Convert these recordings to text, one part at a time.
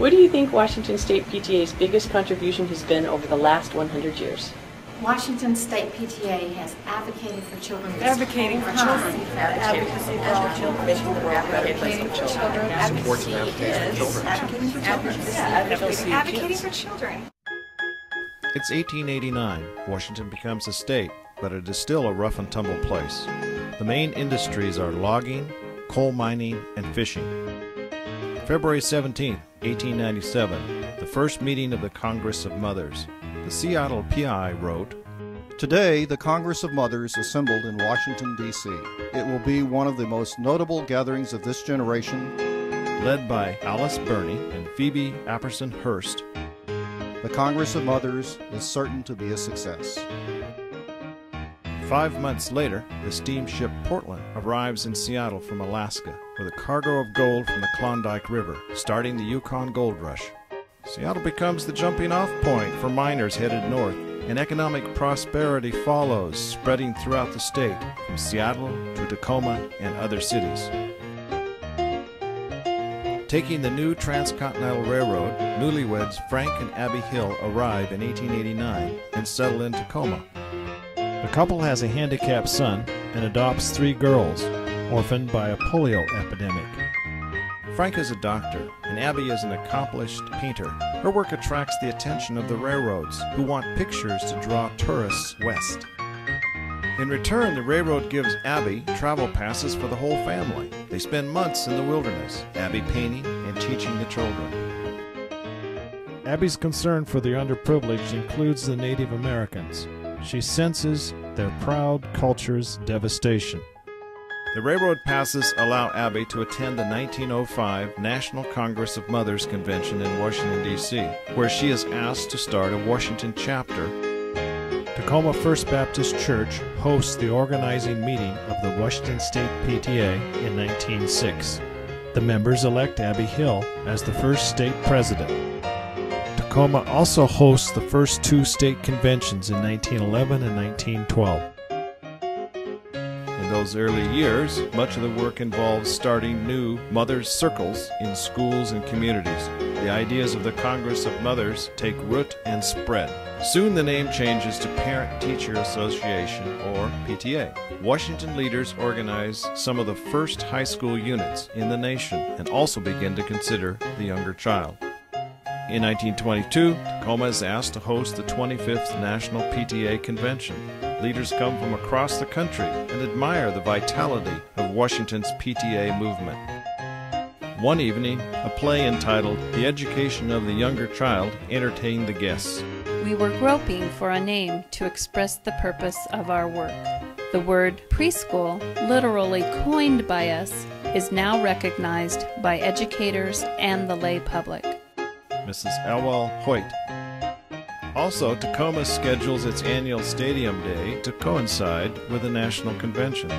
What do you think Washington State PTA's biggest contribution has been over the last 100 years? Washington State PTA has advocated for children. Advocating for children. Advocacy for all children. Making the world a better place for children. Supports and advocates for children. Advocating for children. It's 1889. Washington becomes a state, but it is still a rough and tumble place. The main industries are logging, coal mining, and fishing. February 17, 1897, the first meeting of the Congress of Mothers. The Seattle PI wrote, "Today, the Congress of Mothers assembled in Washington, D.C. It will be one of the most notable gatherings of this generation." Led by Alice Burney and Phoebe Apperson Hearst, the Congress of Mothers is certain to be a success. 5 months later, the steamship Portland arrives in Seattle from Alaska with a cargo of gold from the Klondike River, starting the Yukon Gold Rush. Seattle becomes the jumping-off point for miners headed north, and economic prosperity follows, spreading throughout the state, from Seattle to Tacoma and other cities. Taking the new Transcontinental Railroad, newlyweds Frank and Abby Hill arrive in 1889 and settle in Tacoma. The couple has a handicapped son and adopts 3 girls, orphaned by a polio epidemic. Frank is a doctor, and Abby is an accomplished painter. Her work attracts the attention of the railroads, who want pictures to draw tourists west. In return, the railroad gives Abby travel passes for the whole family. They spend months in the wilderness, Abby painting and teaching the children. Abby's concern for the underprivileged includes the Native Americans. She senses their proud culture's devastation. The railroad passes allow Abby to attend the 1905 National Congress of Mothers Convention in Washington, D.C., where she is asked to start a Washington chapter. Tacoma First Baptist Church hosts the organizing meeting of the Washington State PTA in 1906. The members elect Abby Hill as the first state president. Tacoma also hosts the first 2 state conventions in 1911 and 1912. In those early years, much of the work involves starting new mothers' circles in schools and communities. The ideas of the Congress of Mothers take root and spread. Soon the name changes to Parent-Teacher Association, or PTA. Washington leaders organize some of the first high school units in the nation and also begin to consider the younger child. In 1922, Tacoma is asked to host the 25th National PTA Convention. Leaders come from across the country and admire the vitality of Washington's PTA movement. One evening, a play entitled The Education of the Younger Child entertained the guests. We were groping for a name to express the purpose of our work. The word preschool, literally coined by us, is now recognized by educators and the lay public. Mrs. Elwell Hoyt. Also, Tacoma schedules its annual Stadium Day to coincide with the National Convention.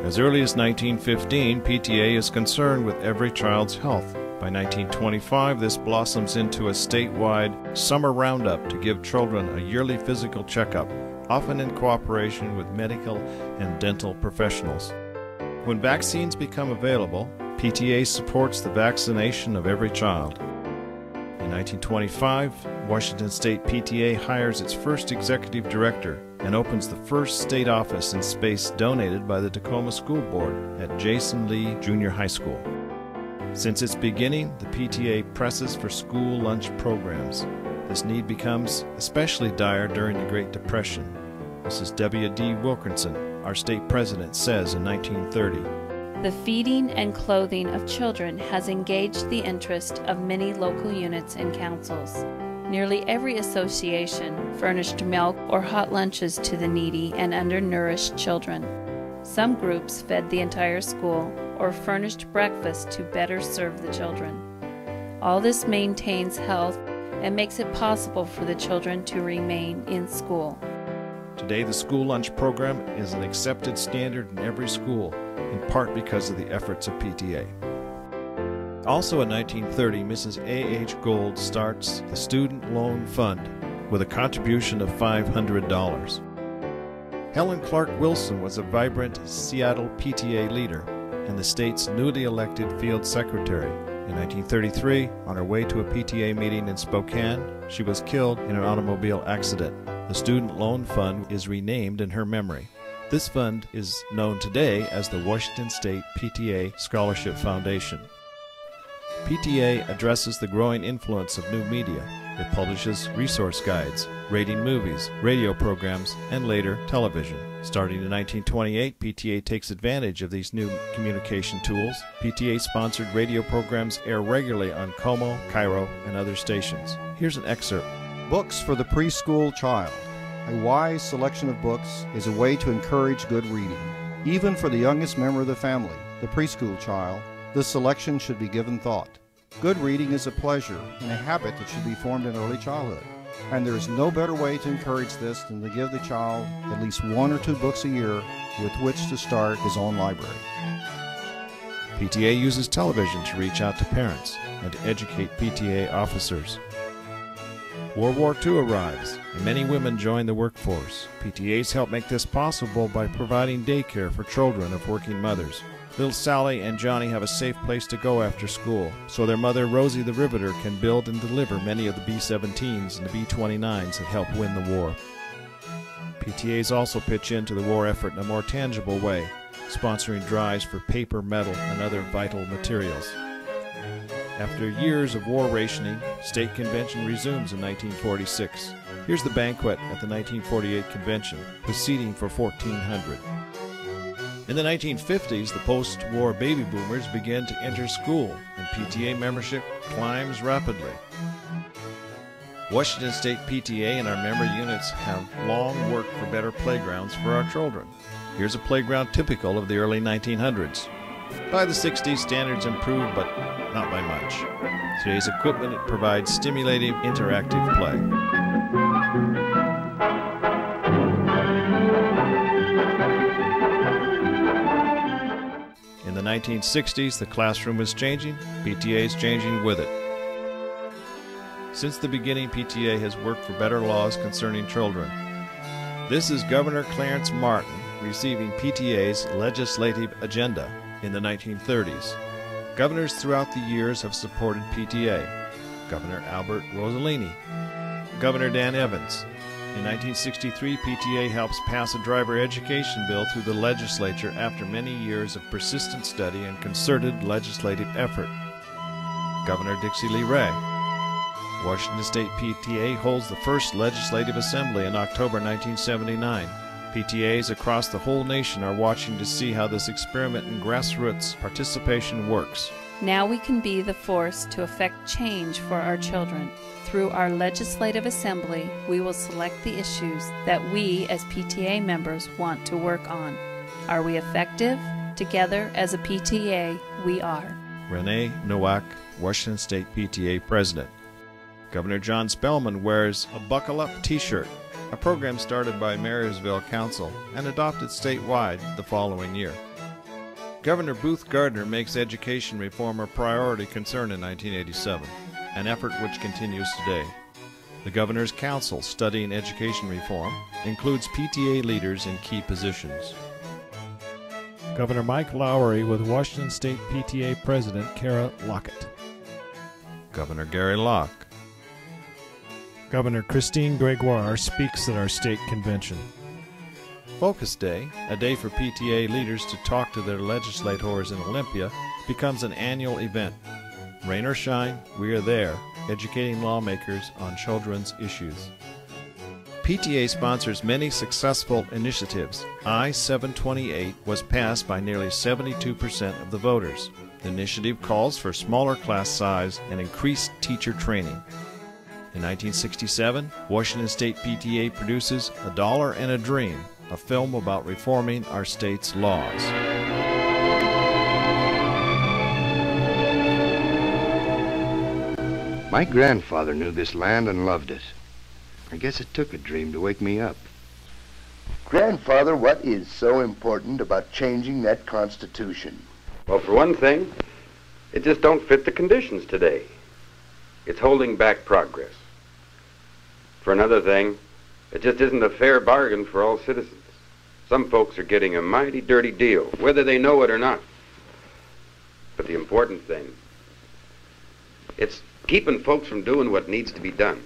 As early as 1915, PTA is concerned with every child's health. By 1925, this blossoms into a statewide summer roundup to give children a yearly physical checkup, often in cooperation with medical and dental professionals. When vaccines become available, PTA supports the vaccination of every child. In 1925, Washington State PTA hires its first executive director and opens the first state office in space donated by the Tacoma School Board at Jason Lee Junior High School. Since its beginning, the PTA presses for school lunch programs. This need becomes especially dire during the Great Depression. Mrs. W.D. Wilkinson, our state president, says in 1930, The feeding and clothing of children has engaged the interest of many local units and councils. Nearly every association furnished milk or hot lunches to the needy and undernourished children. Some groups fed the entire school or furnished breakfast to better serve the children. All this maintains health and makes it possible for the children to remain in school. Today, the school lunch program is an accepted standard in every school, in part because of the efforts of PTA. Also in 1930, Mrs. A.H. Gold starts the Student Loan Fund with a contribution of $500. Helen Clark Wilson was a vibrant Seattle PTA leader and the state's newly elected field secretary. In 1933, on her way to a PTA meeting in Spokane, she was killed in an automobile accident. The Student Loan Fund is renamed in her memory. This fund is known today as the Washington State PTA Scholarship Foundation. PTA addresses the growing influence of new media. It publishes resource guides, rating movies, radio programs, and later television. Starting in 1928, PTA takes advantage of these new communication tools. PTA-sponsored radio programs air regularly on Como, Cairo, and other stations. Here's an excerpt. Books for the preschool child. A wise selection of books is a way to encourage good reading. Even for the youngest member of the family, the preschool child, this selection should be given thought. Good reading is a pleasure and a habit that should be formed in early childhood. And there is no better way to encourage this than to give the child at least 1 or 2 books a year with which to start his own library. PTA uses television to reach out to parents and to educate PTA officers. World War II arrives, and many women join the workforce. PTAs help make this possible by providing daycare for children of working mothers. Little Sally and Johnny have a safe place to go after school, so their mother, Rosie the Riveter, can build and deliver many of the B-17s and the B-29s that help win the war. PTAs also pitch into the war effort in a more tangible way, sponsoring drives for paper, metal, and other vital materials. After years of war rationing, State Convention resumes in 1946. Here's the banquet at the 1948 convention, with seating for 1,400. In the 1950s, the post-war baby boomers begin to enter school, and PTA membership climbs rapidly. Washington State PTA and our member units have long worked for better playgrounds for our children. Here's a playground typical of the early 1900s. By the 60s, standards improved, but not by much. Today's equipment provides stimulating, interactive play. In the 1960s, the classroom is changing, PTA is changing with it. Since the beginning, PTA has worked for better laws concerning children. This is Governor Clarence Martin receiving PTA's legislative agenda in the 1930s. Governors throughout the years have supported PTA. Governor Albert Rossellini, Governor Dan Evans. In 1963, PTA helps pass a driver education bill through the legislature after many years of persistent study and concerted legislative effort. Governor Dixie Lee Ray. Washington State PTA holds the first legislative assembly in October 1979. PTAs across the whole nation are watching to see how this experiment in grassroots participation works. Now we can be the force to effect change for our children. Through our legislative assembly, we will select the issues that we as PTA members want to work on. Are we effective? Together as a PTA, we are. Renee Nowak, Washington State PTA President. Governor John Spellman wears a buckle-up t-shirt, a program started by Marysville Council and adopted statewide the following year. Governor Booth Gardner makes education reform a priority concern in 1987, an effort which continues today. The Governor's Council studying education reform includes PTA leaders in key positions. Governor Mike Lowry with Washington State PTA President Kara Lockett. Governor Gary Locke. Governor Christine Gregoire speaks at our state convention. Focus Day, a day for PTA leaders to talk to their legislators in Olympia, becomes an annual event. Rain or shine, we are there, educating lawmakers on children's issues. PTA sponsors many successful initiatives. I-728 was passed by nearly 72% of the voters. The initiative calls for smaller class size and increased teacher training. In 1967, Washington State PTA produces A Dollar and a Dream, a film about reforming our state's laws. My grandfather knew this land and loved it. I guess it took a dream to wake me up. Grandfather, what is so important about changing that Constitution? Well, for one thing, it just don't fit the conditions today. It's holding back progress. For another thing, it just isn't a fair bargain for all citizens. Some folks are getting a mighty dirty deal, whether they know it or not. But the important thing It's keeping folks from doing what needs to be done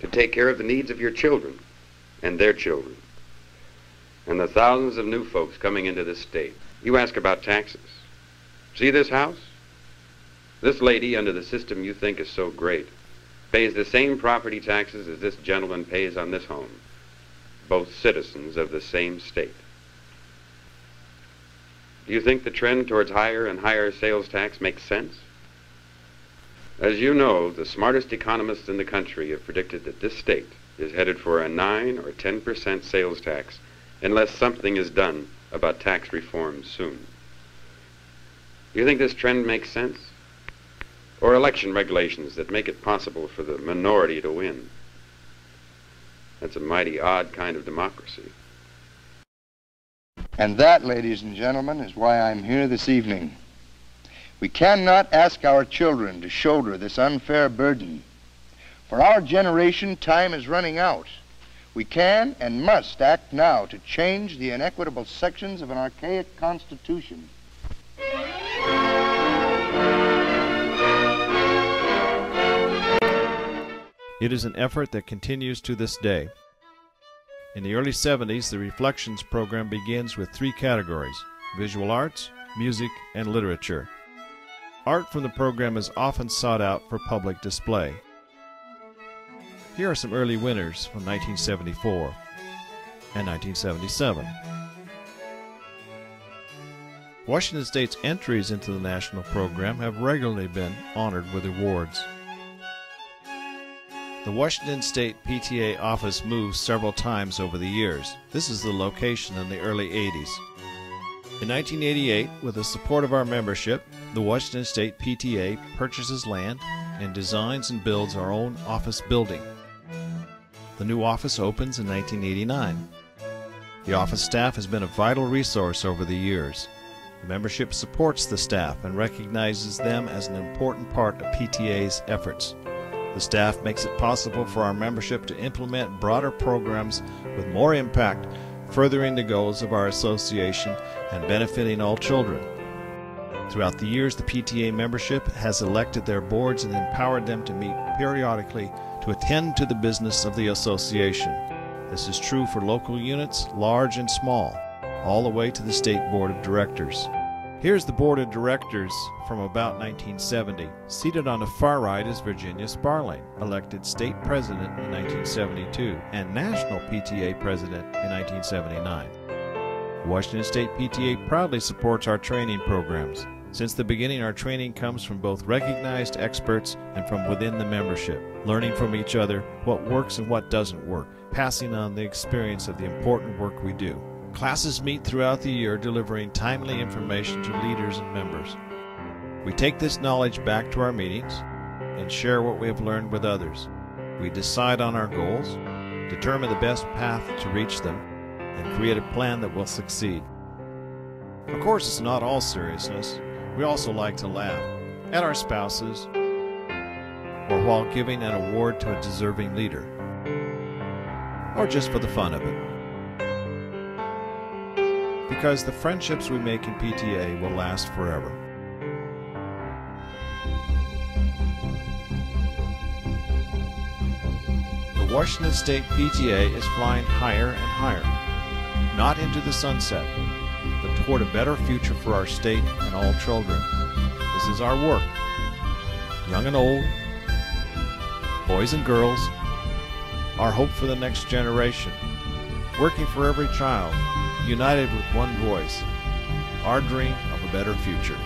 to take care of the needs of your children and their children and the thousands of new folks coming into this state. You ask about taxes. See this house? This lady, under the system you think is so great, pays the same property taxes as this gentleman pays on this home, both citizens of the same state. Do you think the trend towards higher and higher sales tax makes sense? As you know, the smartest economists in the country have predicted that this state is headed for a 9 or 10% sales tax unless something is done about tax reform soon. Do you think this trend makes sense? Or election regulations that make it possible for the minority to win? That's a mighty odd kind of democracy. And that, ladies and gentlemen, is why I'm here this evening. We cannot ask our children to shoulder this unfair burden. For our generation, time is running out. We can and must act now to change the inequitable sections of an archaic Constitution. It is an effort that continues to this day. In the early 70s, the Reflections program begins with 3 categories: visual arts, music, and literature. Art from the program is often sought out for public display. Here are some early winners from 1974 and 1977. Washington State's entries into the national program have regularly been honored with awards. The Washington State PTA office moved several times over the years. This is the location in the early 80s. In 1988, with the support of our membership, the Washington State PTA purchases land and designs and builds our own office building. The new office opens in 1989. The office staff has been a vital resource over the years. The membership supports the staff and recognizes them as an important part of PTA's efforts. The staff makes it possible for our membership to implement broader programs with more impact, furthering the goals of our association and benefiting all children. Throughout the years, the PTA membership has elected their boards and empowered them to meet periodically to attend to the business of the association. This is true for local units, large and small, all the way to the State Board of Directors. Here's the Board of Directors from about 1970. Seated on the far right is Virginia Sparling, elected State President in 1972 and National PTA President in 1979. Washington State PTA proudly supports our training programs. Since the beginning, our training comes from both recognized experts and from within the membership, learning from each other what works and what doesn't work, passing on the experience of the important work we do. Classes meet throughout the year, delivering timely information to leaders and members. We take this knowledge back to our meetings and share what we have learned with others. We decide on our goals, determine the best path to reach them, and create a plan that will succeed. Of course, it's not all seriousness. We also like to laugh at our spouses or while giving an award to a deserving leader, or just for the fun of it. Because the friendships we make in PTA will last forever. The Washington State PTA is flying higher and higher, not into the sunset, but toward a better future for our state and all children. This is our work, young and old, boys and girls, our hope for the next generation, working for every child, united with one voice, our dream of a better future.